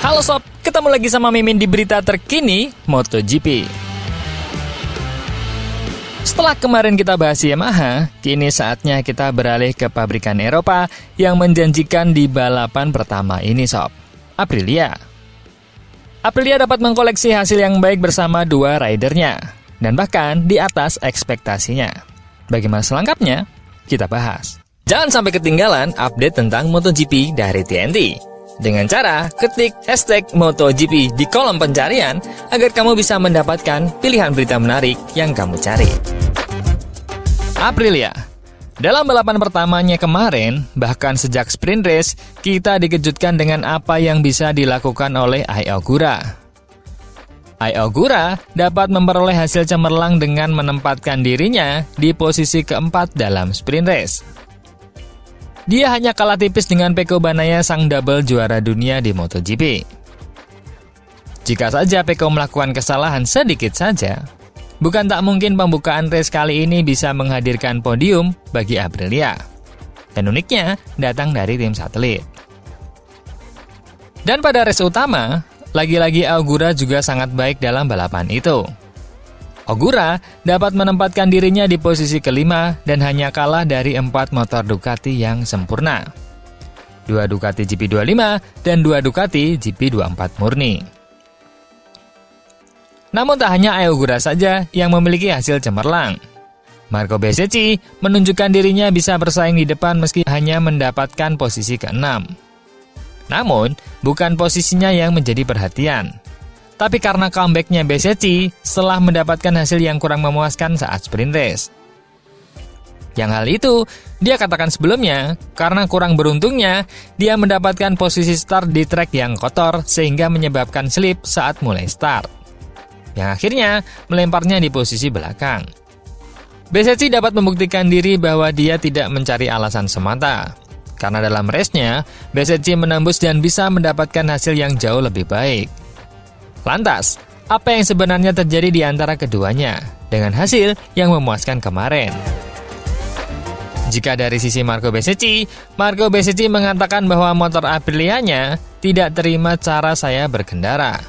Halo sob, ketemu lagi sama Mimin di berita terkini MotoGP. Setelah kemarin kita bahas Yamaha, kini saatnya kita beralih ke pabrikan Eropa yang menjanjikan di balapan pertama ini sob, Aprilia. Aprilia dapat mengkoleksi hasil yang baik bersama dua ridernya, dan bahkan di atas ekspektasinya. Bagaimana selengkapnya? Kita bahas. Jangan sampai ketinggalan update tentang MotoGP dari TNT. Dengan cara ketik hashtag MotoGP di kolom pencarian agar kamu bisa mendapatkan pilihan berita menarik yang kamu cari. Aprilia. Dalam balapan pertamanya kemarin, bahkan sejak sprint race, kita dikejutkan dengan apa yang bisa dilakukan olai Ogura. Ogura dapat memperoleh hasil cemerlang dengan menempatkan dirinya di posisi keempat dalam sprint race. Dia hanya kalah tipis dengan Pecco Bagnaia sang double juara dunia di MotoGP. Jika saja Pecco melakukan kesalahan sedikit saja, bukan tak mungkin pembukaan race kali ini bisa menghadirkan podium bagi Aprilia. Dan uniknya, datang dari tim satelit. Dan pada race utama, lagi-lagi Ogura juga sangat baik dalam balapan itu. Ogura dapat menempatkan dirinya di posisi kelima dan hanya kalah dari 4 motor Ducati yang sempurna. 2 Ducati GP25 dan 2 Ducati GP24 murni. Namun tak hanya Ogura saja yang memiliki hasil cemerlang. Marco Bezzecchi menunjukkan dirinya bisa bersaing di depan meski hanya mendapatkan posisi ke-6. Namun, bukan posisinya yang menjadi perhatian. Tapi karena comeback-nya Bezzecchi setelah mendapatkan hasil yang kurang memuaskan saat sprint race. Yang hal itu, dia katakan sebelumnya, karena kurang beruntungnya, dia mendapatkan posisi start di trek yang kotor sehingga menyebabkan slip saat mulai start. Yang akhirnya melemparnya di posisi belakang. Bezzecchi dapat membuktikan diri bahwa dia tidak mencari alasan semata. Karena dalam race-nya, Bezzecchi menembus dan bisa mendapatkan hasil yang jauh lebih baik. Lantas, apa yang sebenarnya terjadi di antara keduanya dengan hasil yang memuaskan kemarin? Jika dari sisi Marco Bezzecchi mengatakan bahwa motor Aprilia-nya tidak terima cara saya berkendara.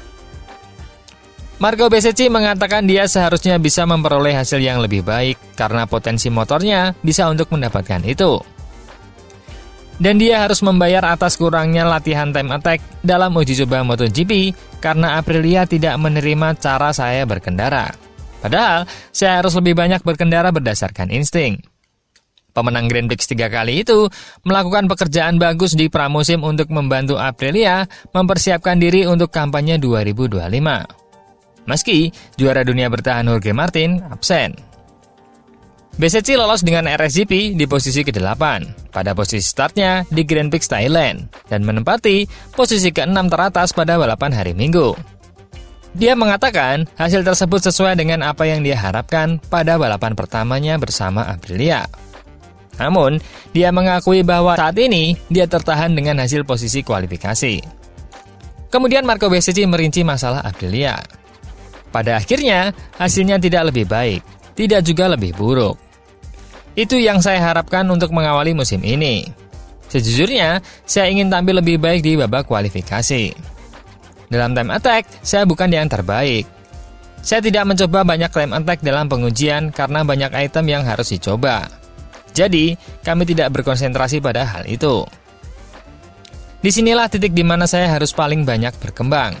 Marco Bezzecchi mengatakan dia seharusnya bisa memperoleh hasil yang lebih baik karena potensi motornya bisa untuk mendapatkan itu. Dan dia harus membayar atas kurangnya latihan time attack dalam uji coba MotoGP karena Aprilia tidak menerima cara saya berkendara. Padahal, saya harus lebih banyak berkendara berdasarkan insting. Pemenang Grand Prix 3 kali itu melakukan pekerjaan bagus di pramusim untuk membantu Aprilia mempersiapkan diri untuk kampanye 2025. Meski juara dunia bertahan Jorge Martin absen. Bezzecchi lolos dengan RSGP di posisi ke-8 pada posisi startnya di Grand Prix Thailand dan menempati posisi ke-6 teratas pada balapan hari Minggu. Dia mengatakan hasil tersebut sesuai dengan apa yang dia harapkan pada balapan pertamanya bersama Aprilia. Namun, dia mengakui bahwa saat ini dia tertahan dengan hasil posisi kualifikasi. Kemudian Marco Bezzecchi merinci masalah Aprilia. Pada akhirnya, hasilnya tidak lebih baik. Tidak juga lebih buruk. Itu yang saya harapkan untuk mengawali musim ini. Sejujurnya, saya ingin tampil lebih baik di babak kualifikasi. Dalam time attack, saya bukan yang terbaik. Saya tidak mencoba banyak time attack dalam pengujian karena banyak item yang harus dicoba. Jadi, kami tidak berkonsentrasi pada hal itu. Disinilah titik di mana saya harus paling banyak berkembang.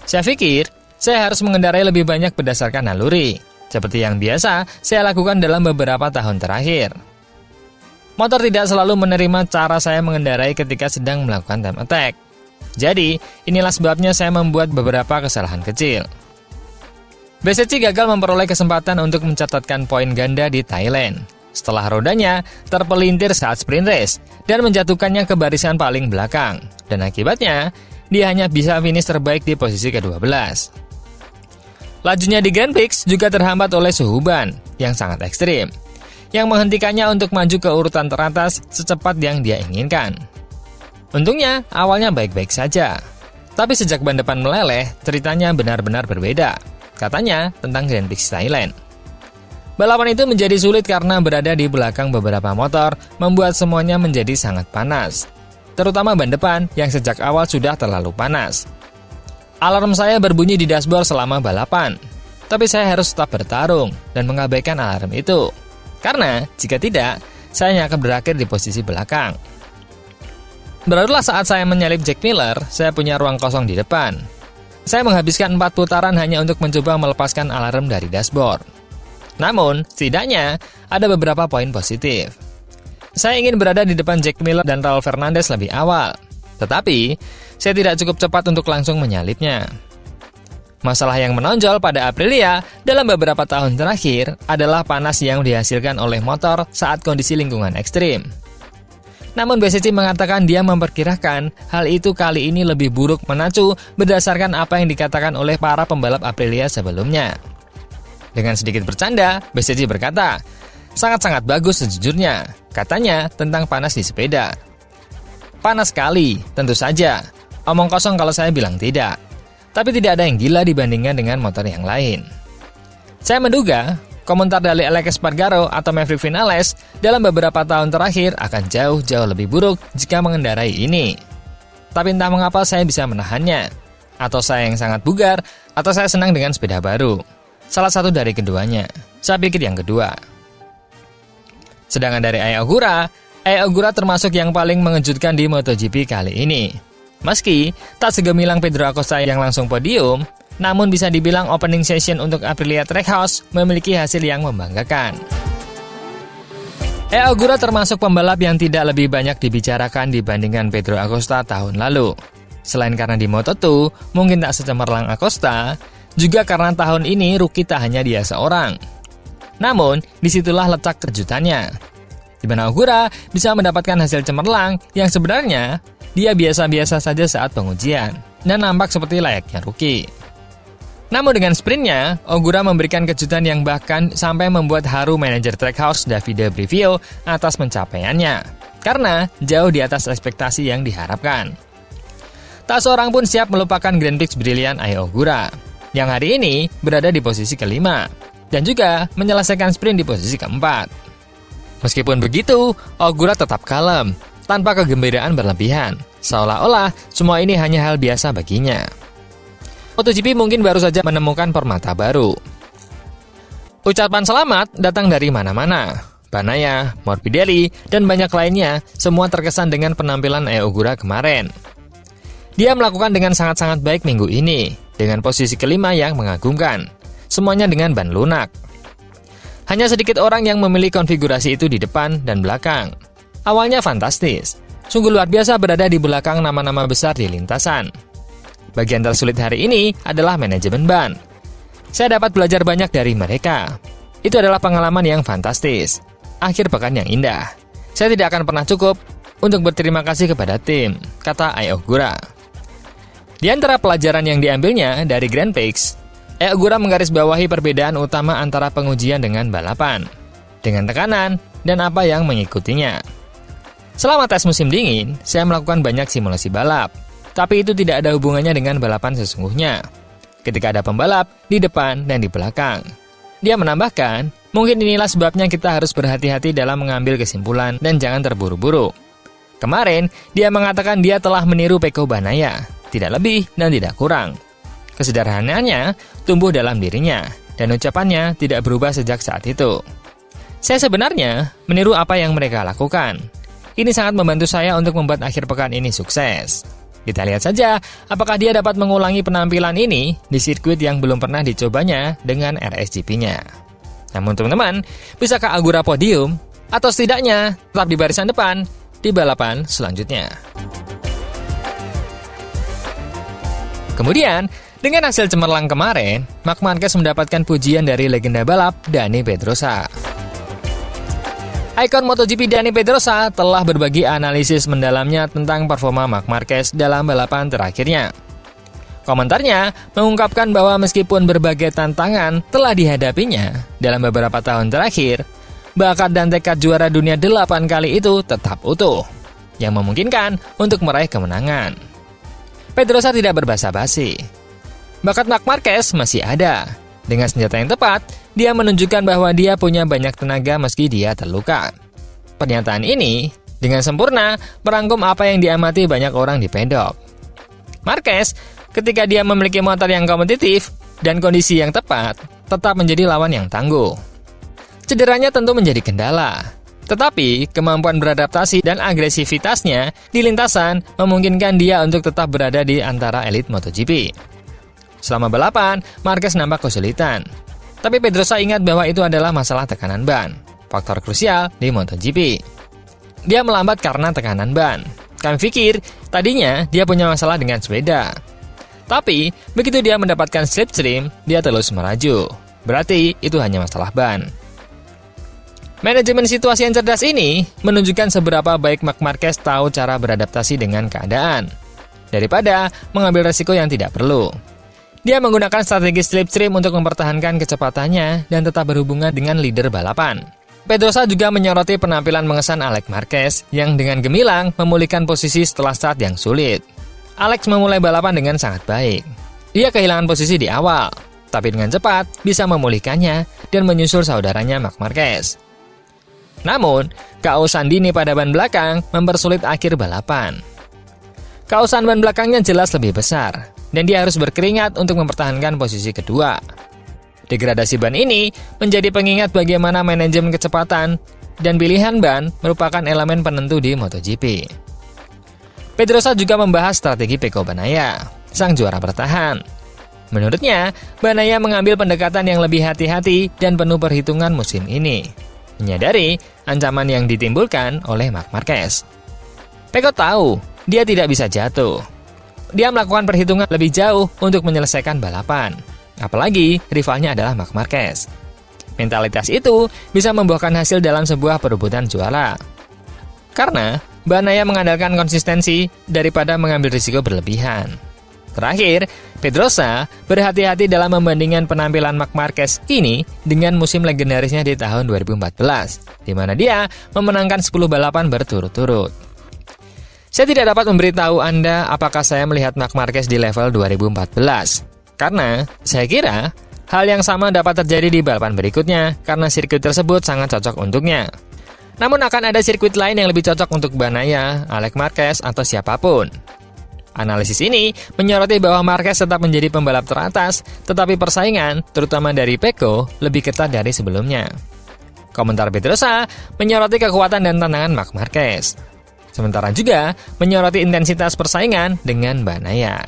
Saya pikir, saya harus mengendarai lebih banyak berdasarkan naluri. Seperti yang biasa saya lakukan dalam beberapa tahun terakhir. Motor tidak selalu menerima cara saya mengendarai ketika sedang melakukan time attack. Jadi, inilah sebabnya saya membuat beberapa kesalahan kecil. Bezzecchi gagal memperoleh kesempatan untuk mencatatkan poin ganda di Thailand setelah rodanya terpelintir saat sprint race dan menjatuhkannya ke barisan paling belakang. Dan akibatnya, dia hanya bisa finish terbaik di posisi ke-12. Lajunya di Grand Prix juga terhambat oleh suhu ban yang sangat ekstrim, yang menghentikannya untuk maju ke urutan teratas secepat yang dia inginkan. Untungnya, awalnya baik-baik saja. Tapi sejak ban depan meleleh, ceritanya benar-benar berbeda. Katanya tentang Grand Prix Thailand. Balapan itu menjadi sulit karena berada di belakang beberapa motor, membuat semuanya menjadi sangat panas. terutama ban depan yang sejak awal sudah terlalu panas. Alarm saya berbunyi di dashboard selama balapan, tapi saya harus tetap bertarung dan mengabaikan alarm itu. Karena jika tidak, saya hanya akan berakhir di posisi belakang. Barulah saat saya menyalip Jack Miller, saya punya ruang kosong di depan. Saya menghabiskan 4 putaran hanya untuk mencoba melepaskan alarm dari dashboard. Namun, setidaknya ada beberapa poin positif. Saya ingin berada di depan Jack Miller dan Raul Fernandez lebih awal, tetapi saya tidak cukup cepat untuk langsung menyalipnya. Masalah yang menonjol pada Aprilia dalam beberapa tahun terakhir adalah panas yang dihasilkan oleh motor saat kondisi lingkungan ekstrim. Namun BCC mengatakan dia memperkirakan hal itu kali ini lebih buruk mengacu berdasarkan apa yang dikatakan oleh para pembalap Aprilia sebelumnya. Dengan sedikit bercanda, BCC berkata, "Sangat-sangat bagus sejujurnya," katanya tentang panas di sepeda. Panas sekali, tentu saja. Omong kosong kalau saya bilang tidak. Tapi tidak ada yang gila dibandingkan dengan motor yang lain. Saya menduga, komentar dari Alex Espargaro atau Maverick Vinales dalam beberapa tahun terakhir akan jauh-jauh lebih buruk jika mengendarai ini. Tapi entah mengapa saya bisa menahannya. Atau saya yang sangat bugar, atau saya senang dengan sepeda baru. Salah satu dari keduanya. Saya pikir yang kedua. Sedangkan dari Ai Ogura termasuk yang paling mengejutkan di MotoGP kali ini. Meski tak segemilang Pedro Acosta yang langsung podium, namun bisa dibilang opening session untuk Aprilia Trackhouse memiliki hasil yang membanggakan. Ai Ogura termasuk pembalap yang tidak lebih banyak dibicarakan dibandingkan Pedro Acosta tahun lalu. Selain karena di Moto2 mungkin tak secemerlang Acosta, juga karena tahun ini rookie tak hanya dia seorang. Namun, disitulah letak kejutannya, di mana Ogura bisa mendapatkan hasil cemerlang yang sebenarnya dia biasa-biasa saja saat pengujian, dan nampak seperti layaknya rookie. Namun dengan sprintnya, Ogura memberikan kejutan yang bahkan sampai membuat haru manajer Trackhouse Davide Brivio atas pencapaiannya, karena jauh di atas ekspektasi yang diharapkan. Tak seorang pun siap melupakan Grand Prix brilian Ai Ogura, yang hari ini berada di posisi kelima, dan juga menyelesaikan sprint di posisi keempat. Meskipun begitu, Ogura tetap kalem, tanpa kegembiraan berlebihan, seolah-olah semua ini hanya hal biasa baginya. MotoGP mungkin baru saja menemukan permata baru. Ucapan selamat datang dari mana-mana. Banaya, Morbidelli, dan banyak lainnya, semua terkesan dengan penampilan Ai Ogura kemarin. Dia melakukan dengan sangat-sangat baik minggu ini, dengan posisi kelima yang mengagumkan. Semuanya dengan ban lunak. Hanya sedikit orang yang memilih konfigurasi itu di depan dan belakang. Awalnya fantastis. Sungguh luar biasa berada di belakang nama-nama besar di lintasan. Bagian tersulit hari ini adalah manajemen ban. Saya dapat belajar banyak dari mereka. Itu adalah pengalaman yang fantastis. Akhir pekan yang indah. Saya tidak akan pernah cukup untuk berterima kasih kepada tim, kata Ai Ogura. Di antara pelajaran yang diambilnya dari Grand Prix, Ai Ogura menggarisbawahi perbedaan utama antara pengujian dengan balapan, dengan tekanan dan apa yang mengikutinya. Selama tes musim dingin, saya melakukan banyak simulasi balap. Tapi itu tidak ada hubungannya dengan balapan sesungguhnya. Ketika ada pembalap di depan dan di belakang. Dia menambahkan, mungkin inilah sebabnya kita harus berhati-hati dalam mengambil kesimpulan dan jangan terburu-buru. Kemarin, dia mengatakan dia telah meniru Pecco Bagnaia, tidak lebih dan tidak kurang. Kesederhanaannya tumbuh dalam dirinya, dan ucapannya tidak berubah sejak saat itu. Saya sebenarnya meniru apa yang mereka lakukan. Ini sangat membantu saya untuk membuat akhir pekan ini sukses. Kita lihat saja apakah dia dapat mengulangi penampilan ini di sirkuit yang belum pernah dicobanya dengan RSGP-nya. Namun teman-teman, bisakah Ogura podium? Atau setidaknya tetap di barisan depan di balapan selanjutnya? Kemudian, dengan hasil cemerlang kemarin, Marc Marquez mendapatkan pujian dari legenda balap Dani Pedrosa. Ikon MotoGP Dani Pedrosa telah berbagi analisis mendalamnya tentang performa Marc Marquez dalam balapan terakhirnya. Komentarnya mengungkapkan bahwa meskipun berbagai tantangan telah dihadapinya dalam beberapa tahun terakhir, bakat dan tekad juara dunia 8 kali itu tetap utuh, yang memungkinkan untuk meraih kemenangan. Pedrosa tidak berbasa-basi. Bakat Marc Marquez masih ada. Dengan senjata yang tepat, dia menunjukkan bahwa dia punya banyak tenaga meski dia terluka. Pernyataan ini dengan sempurna merangkum apa yang diamati banyak orang di pedok. Marquez, ketika dia memiliki motor yang kompetitif dan kondisi yang tepat, tetap menjadi lawan yang tangguh. Cederanya tentu menjadi kendala, tetapi kemampuan beradaptasi dan agresivitasnya di lintasan memungkinkan dia untuk tetap berada di antara elit MotoGP. Selama balapan, Marquez nampak kesulitan. Tapi Pedrosa ingat bahwa itu adalah masalah tekanan ban, faktor krusial di MotoGP. Dia melambat karena tekanan ban. Kami pikir, tadinya dia punya masalah dengan sepeda. Tapi, begitu dia mendapatkan slipstream, dia terus meraju. Berarti, itu hanya masalah ban. Manajemen situasi yang cerdas ini menunjukkan seberapa baik Marc Marquez tahu cara beradaptasi dengan keadaan, daripada mengambil resiko yang tidak perlu. Dia menggunakan strategi slipstream untuk mempertahankan kecepatannya dan tetap berhubungan dengan leader balapan. Pedrosa juga menyoroti penampilan mengesan Alex Marquez yang dengan gemilang memulihkan posisi setelah start yang sulit. Alex memulai balapan dengan sangat baik. Dia kehilangan posisi di awal, tapi dengan cepat bisa memulihkannya dan menyusul saudaranya Marc Marquez. Namun, keausan dini pada ban belakang mempersulit akhir balapan. Keausan ban belakangnya jelas lebih besar, dan dia harus berkeringat untuk mempertahankan posisi kedua. Degradasi ban ini menjadi pengingat bagaimana manajemen kecepatan dan pilihan ban merupakan elemen penentu di MotoGP. Pedrosa juga membahas strategi Pecco Bagnaia, sang juara bertahan. Menurutnya, Bagnaia mengambil pendekatan yang lebih hati-hati dan penuh perhitungan musim ini, menyadari ancaman yang ditimbulkan oleh Marc Marquez. Pecco tahu dia tidak bisa jatuh. Dia melakukan perhitungan lebih jauh untuk menyelesaikan balapan. Apalagi rivalnya adalah Marc Marquez. Mentalitas itu bisa membuahkan hasil dalam sebuah perebutan juara. Karena Bagnaia mengandalkan konsistensi daripada mengambil risiko berlebihan. Terakhir, Pedrosa berhati-hati dalam membandingkan penampilan Marc Marquez ini dengan musim legendarisnya di tahun 2014, di mana dia memenangkan 10 balapan berturut-turut. Saya tidak dapat memberitahu Anda apakah saya melihat Marc Marquez di level 2014, karena saya kira hal yang sama dapat terjadi di balapan berikutnya karena sirkuit tersebut sangat cocok untuknya. Namun akan ada sirkuit lain yang lebih cocok untuk Bagnaia, Alex Marquez, atau siapapun. Analisis ini menyoroti bahwa Marquez tetap menjadi pembalap teratas, tetapi persaingan, terutama dari Pecco, lebih ketat dari sebelumnya. Komentar Pedrosa menyoroti kekuatan dan tantangan Marc Marquez. Sementara juga menyoroti intensitas persaingan dengan Bagnaia.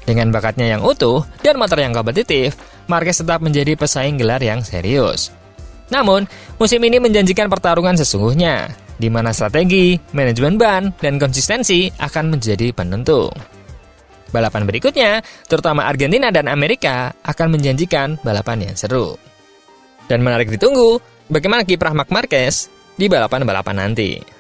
Dengan bakatnya yang utuh dan motor yang kompetitif, Marquez tetap menjadi pesaing gelar yang serius. Namun, musim ini menjanjikan pertarungan sesungguhnya, di mana strategi, manajemen ban, dan konsistensi akan menjadi penentu. Balapan berikutnya, terutama Argentina dan Amerika, akan menjanjikan balapan yang seru. Dan menarik ditunggu, bagaimana kiprah Marc Marquez di balapan-balapan nanti.